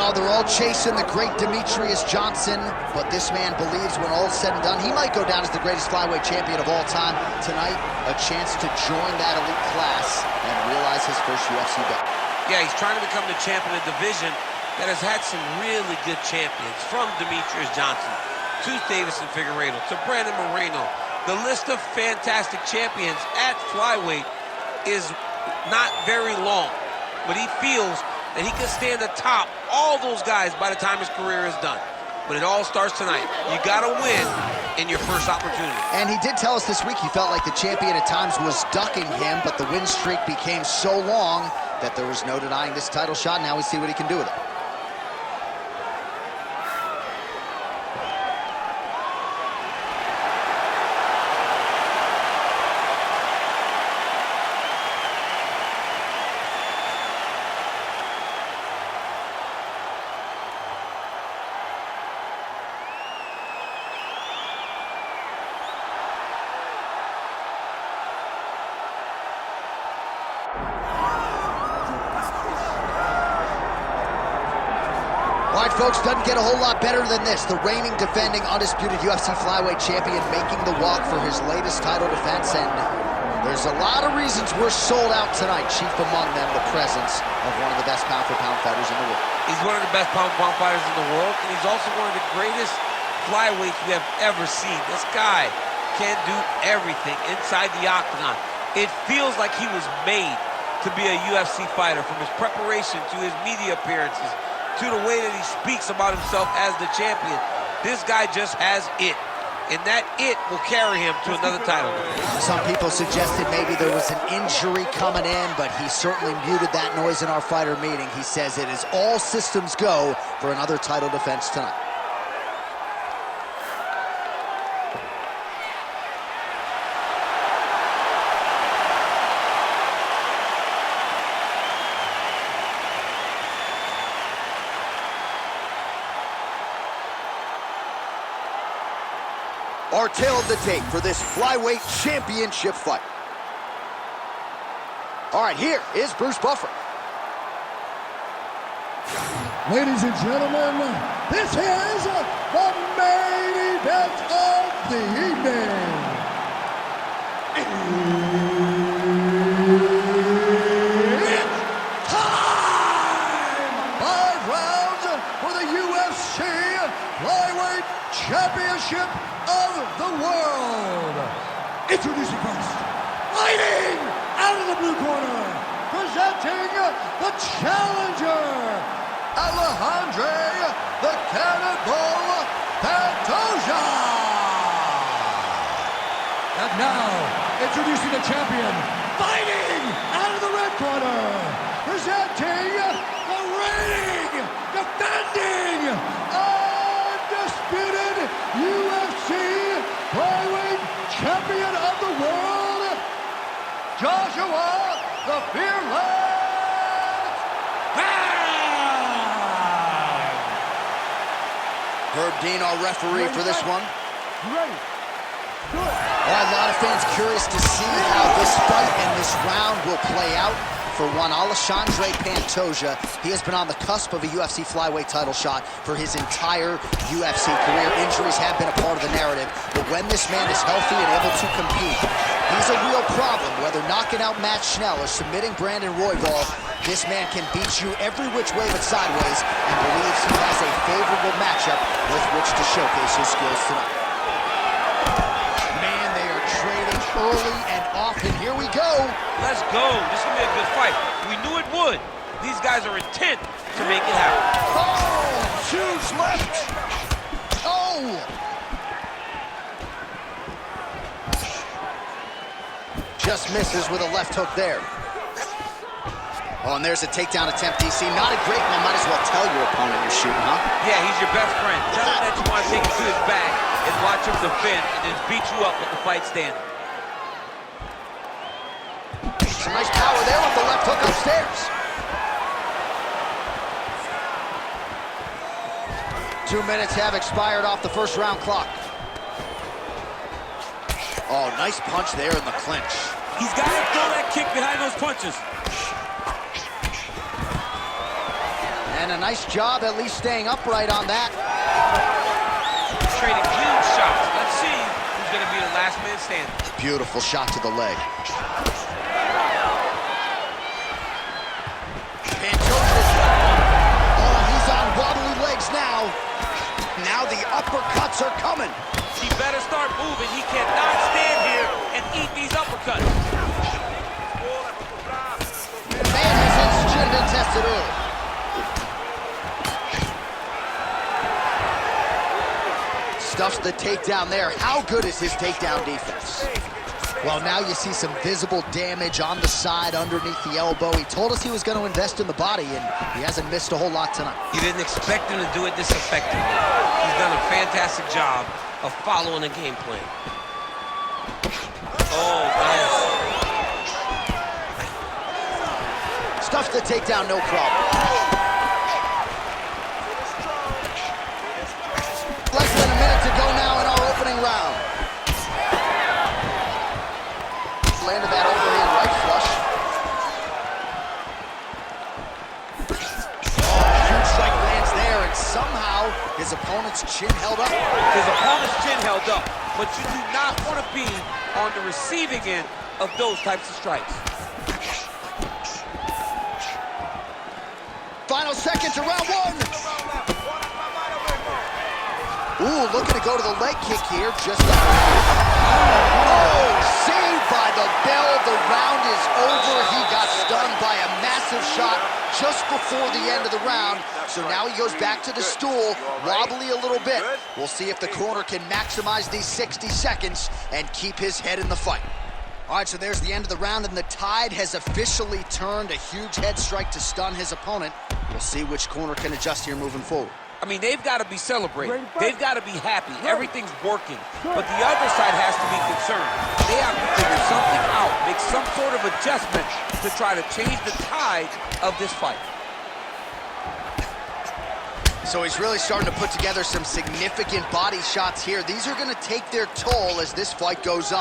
Oh, they're all chasing the great Demetrius Johnson, but this man believes when all's said and done, he might go down as the greatest flyweight champion of all time. Tonight, a chance to join that elite class and realize his first UFC belt. Yeah, he's trying to become the champion of a division that has had some really good champions, from Demetrius Johnson to Davison Figueiredo to Brandon Moreno. The list of fantastic champions at flyweight is not very long, but he feels that he can stand atop all those guys by the time his career is done. But it all starts tonight. You gotta win in your first opportunity. And he did tell us this week he felt like the champion at times was ducking him, but the win streak became so long that there was no denying this title shot. Now we see what he can do with it. All right, folks, doesn't get a whole lot better than this. The reigning, defending, undisputed UFC flyweight champion making the walk for his latest title defense, and there's a lot of reasons we're sold out tonight, chief among them the presence of one of the best pound-for-pound fighters in the world. He's one of the best pound-for-pound fighters in the world, and he's also one of the greatest flyweights we have ever seen. This guy can do everything inside the octagon. It feels like he was made to be a UFC fighter, from his preparation to his media appearances, to the way that he speaks about himself as the champion. This guy just has it, and that it will carry him to another title. Some people suggested maybe there was an injury coming in, but he certainly muted that noise in our fighter meeting. He says it is all systems go for another title defense tonight. Our tale of the tape for this flyweight championship fight. All right, here is Bruce Buffer. Ladies and gentlemen, this is the main event of the evening. It's time! 5 rounds for the UFC Flyweight Championship of the world. Introducing first, fighting out of the blue corner, presenting the challenger, Alexandre the Cannibal Pantoja. And now, introducing the champion, fighting out of the red corner, presenting the reigning, defending, undisputed UFC flyweight champion of the world, Joshua the Fearless Man! Herb Dean, our referee for this one. Ready. Good. A lot of fans curious to see how this fight and this round will play out. For one, Alexandre Pantoja, he has been on the cusp of a UFC flyweight title shot for his entire UFC career. Injuries have been a part of the narrative, but when this man is healthy and able to compete, he's a real problem. Whether knocking out Matt Schnell or submitting Brandon Royval, this man can beat you every which way but sideways, and believes he has a favorable matchup with which to showcase his skills tonight. Man, they are trading early and often. Here we go. Let's go. This is going to be a good fight. We knew it would. These guys are intent to make it happen. Oh, huge left. Oh. Just misses with a left hook there. Oh, and there's a takedown attempt, DC. Not a great one. Might as well tell your opponent you're shooting, huh? Yeah, he's your best friend. Tell him that you want to take him to his back and watch him defend and then beat you up with the fight standing. Some nice power there with the left hook upstairs. 2 minutes have expired off the first round clock. Oh, nice punch there in the clinch. He's got to throw that kick behind those punches. And And a nice job at least staying upright on that. Trading huge shots. Let's see who's going to be the last man standing. Beautiful shot to the leg. Pantoja's... Oh, he's on wobbly legs now. Now the uppercuts are coming. He better start moving. He cannot stand here and eat these uppercuts. Man has his chin been tested early. Stuffs the takedown there. How good is his takedown defense? Well, now you see some visible damage on the side underneath the elbow. He told us he was going to invest in the body, and he hasn't missed a whole lot tonight. You didn't expect him to do it this effectively. He's done a fantastic job of following the game plan. Oh, nice. Stuffs the takedown, no problem. Less than a minute to go now in our opening round. Landed that overhand right flush. Oh, huge strike lands there, and somehow his opponent's chin held up. His opponent's chin held up, but you do not want to be on the receiving end of those types of strikes. Final seconds of round one. Ooh, looking to go to the leg kick here. Just oh, saved by the bell. The round is over. He got stunned by a massive shot just before the end of the round. So now he goes back to the stool, wobbly a little bit. We'll see if the corner can maximize these 60 seconds and keep his head in the fight. All right, so there's the end of the round, and the tide has officially turned. A huge head strike to stun his opponent. We'll see which corner can adjust here moving forward. I mean, they've got to be celebrating. They've got to be happy. Everything's working. But the other side has to be concerned. They have to figure something out, make some sort of adjustment to try to change the tide of this fight. So he's really starting to put together some significant body shots here. These are going to take their toll as this fight goes on.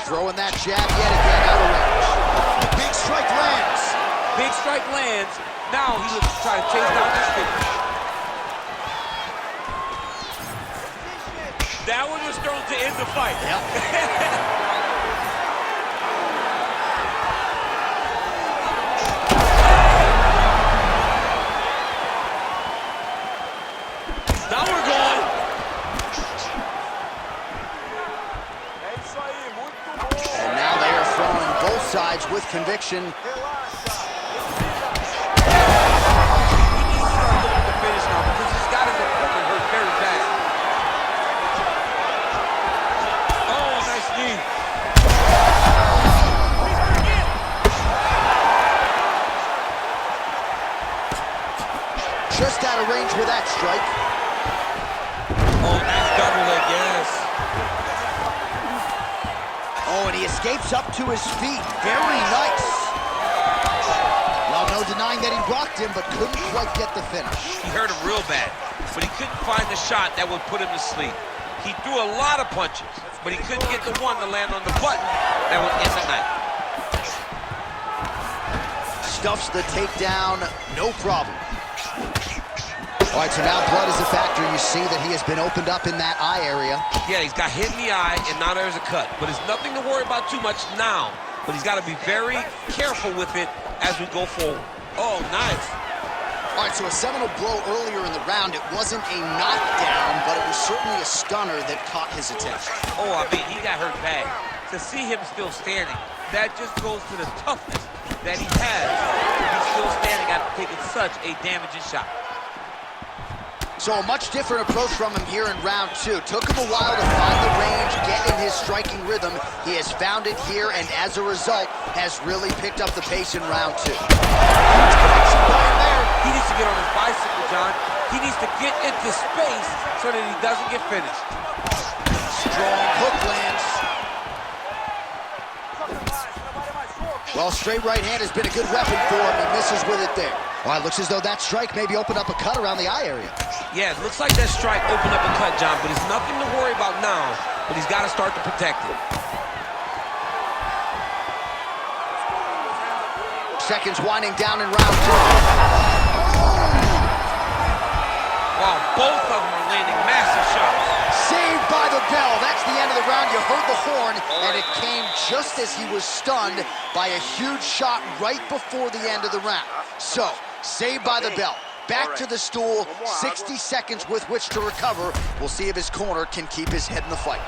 Throwing that jab yet again out of range. Big strike lands. Big strike lands. Now he looks to try to chase down this finish. That one was thrown to end the fight. Yep. Now we're going. And now they are throwing both sides with conviction. Just out of range with that strike. Oh, nice double leg, yes. Oh, and he escapes up to his feet. Very nice. Well, no denying that he rocked him, but couldn't quite get the finish. He hurt him real bad, but he couldn't find the shot that would put him to sleep. He threw a lot of punches, but he couldn't get the one to land on the button that would end the night. Stuffs the takedown, no problem. All right, so now blood is a factor. You see that he has been opened up in that eye area. Yeah, he's got hit in the eye, and now there's a cut. But it's nothing to worry about too much now. But he's got to be very careful with it as we go forward. Oh, nice. All right, so a seminal blow earlier in the round. It wasn't a knockdown, but it was certainly a stunner that caught his attention. Oh, I mean, he got hurt bad. To see him still standing, that just goes to the toughness that he has. He's still standing after taking such a damaging shot. So a much different approach from him here in round two. Took him a while to find the range, get in his striking rhythm. He has found it here, and as a result, has really picked up the pace in round two. Huge connection going there. He needs to get on his bicycle, John. He needs to get into space so that he doesn't get finished. Strong hook lands. Well, straight right hand has been a good weapon for him. He misses with it there. All right, looks as though that strike maybe opened up a cut around the eye area. Yeah, it looks like that strike opened up a cut, John, but it's nothing to worry about now, but he's got to start to protect it. seconds winding down in round 2. Wow, both of them are landing massive shots. Saved by the bell. That's the end of the round. You heard the horn, and it came just as he was stunned by a huge shot right before the end of the round. So, saved by the bell. Back to the stool, 60 seconds with which to recover. We'll see if his corner can keep his head in the fight.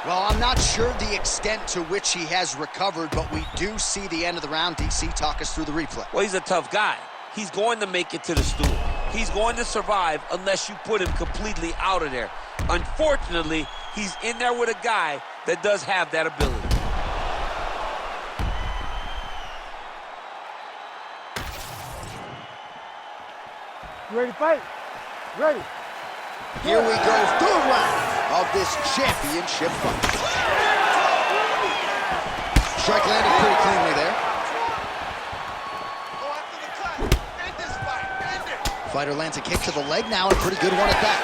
Well, I'm not sure the extent to which he has recovered, but we do see the end of the round. DC, talk us through the replay. Well, he's a tough guy. He's going to make it to the stool. He's going to survive unless you put him completely out of there. Unfortunately, he's in there with a guy that does have that ability. You ready to fight? Ready. Here we go, third round of this championship fight. Strike landed pretty cleanly there. Fighter lands a kick to the leg now, and a pretty good one at that.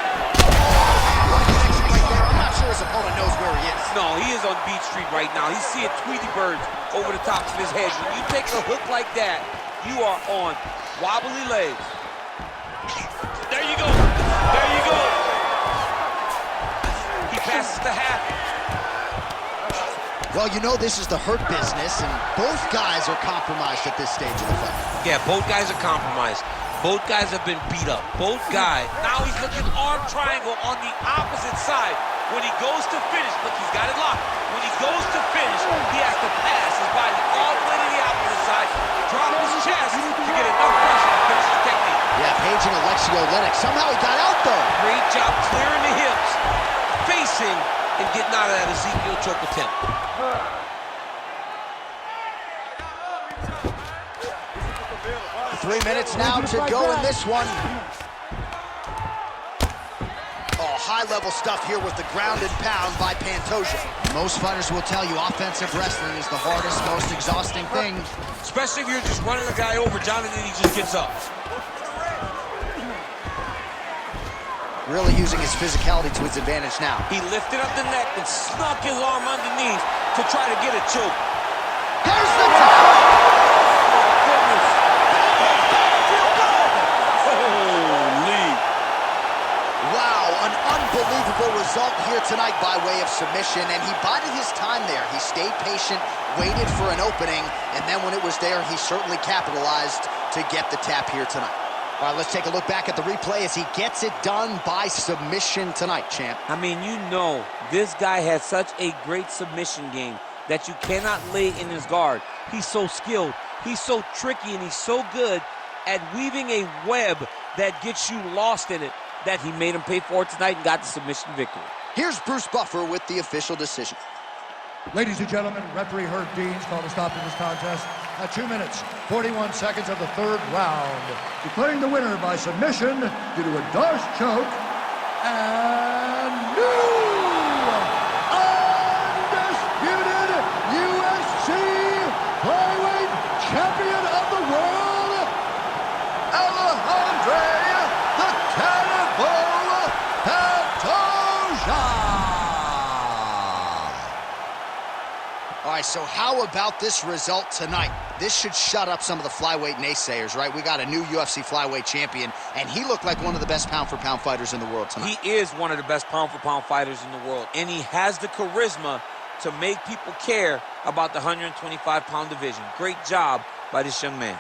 I'm not sure his opponent knows where he is. No, he is on Beach Street right now. He's seeing Tweety birds over the tops of his head. When you take a hook like that, you are on wobbly legs. There you go. There you go. He passes the half. Well, you know this is the hurt business, and both guys are compromised at this stage of the fight. Yeah, both guys are compromised. Both guys have been beat up. Both guys. Now he's looking arm triangle on the opposite side. When he goes to finish, look, he's got it locked. When he goes to finish, he has to pass his body all the way to the opposite side, drop his chest to get enough pressure to finish his technique. Yeah, paging Alexio Lennox. Somehow he got out, though. Great job clearing the hips, facing, and getting out of that Ezekiel choke attempt. 3 minutes now to go in this one. Oh, high-level stuff here with the ground and pound by Pantoja. Most fighters will tell you offensive wrestling is the hardest, most exhausting thing. Especially if you're just running the guy over, Jonathan, he just gets up. Really using his physicality to his advantage now. He lifted up the neck and snuck his arm underneath to try to get a choke. There's the tap! An unbelievable result here tonight by way of submission, and he bided his time there. He stayed patient, waited for an opening, and then when it was there, he certainly capitalized to get the tap here tonight. All right, let's take a look back at the replay as he gets it done by submission tonight, champ. I mean, you know, this guy has such a great submission game that you cannot lay in his guard. He's so skilled, he's so tricky, and he's so good at weaving a web that gets you lost in it, that he made him pay for it tonight and got the submission victory. Here's Bruce Buffer with the official decision. Ladies and gentlemen, referee Herb Deans called a stop to this contest at 2 minutes, 41 seconds of the third round, declaring the winner by submission due to a Darce choke, and new undisputed UFC flyweight champion of the world, Alexandre Pantoja. All right, so how about this result tonight? This should shut up some of the flyweight naysayers, right? We got a new UFC flyweight champion, and he looked like one of the best pound-for-pound fighters in the world tonight. He is one of the best pound-for-pound fighters in the world, and he has the charisma to make people care about the 125-pound division. Great job by this young man.